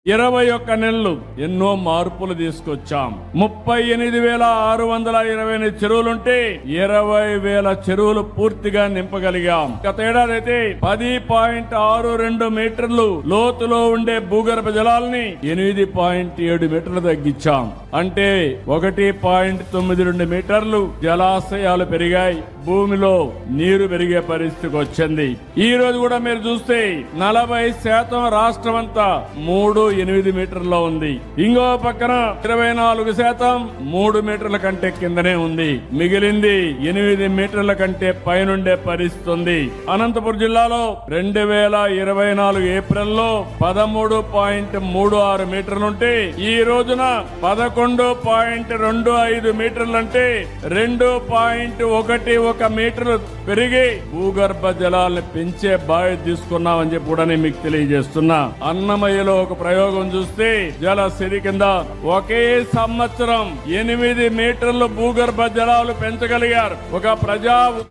21 నెలలు ఎన్నో మార్పులు తీసుకొచ్చాం. 38,628 చెరువులుంటే 20,000 చెరువులు పూర్తిగా నింపగలిగాం. గత ఏడాది అయితే 10.62 మీటర్లు లోతులో ఉండే భూగర్భ జలాల్ని 8.7 మీటర్లు తగ్గించాం. అంటే 1.92 మీటర్లు జలాశయాలు పెరిగాయి. భూమిలో నీరు పెరిగే పరిస్థితికి వచ్చింది. ఈ రోజు కూడా మీరు చూస్తే 40% రాష్ట్రం అంతా 3.8 మీటర్లో ఉంది. ఇంకో పక్కన 24% 3 మీటర్ల కంటే కిందనే ఉంది. మిగిలింది 8 మీటర్ల కంటే పైనుండే పరిస్థితి ఉంది. అనంతపురం జిల్లాలో 2024 ఏప్రిల్లో 13.36 మీటర్లుంటే ఈ రోజున 11.25 మీటర్లంటే 2.11 మీటర్లు పెరిగి భూగర్భ జలాలను పెంచే బాధ్యత తీసుకున్నామని చెప్పి కూడా నేను మీకు తెలియజేస్తున్నా. అన్నమయ్యలో ఒక ప్రయోగం చూస్తే జల సిరి కింద ఒకే సంవత్సరం 8 మీటర్లు భూగర్భ జలాలు పెంచగలిగారు. ఒక ప్రజా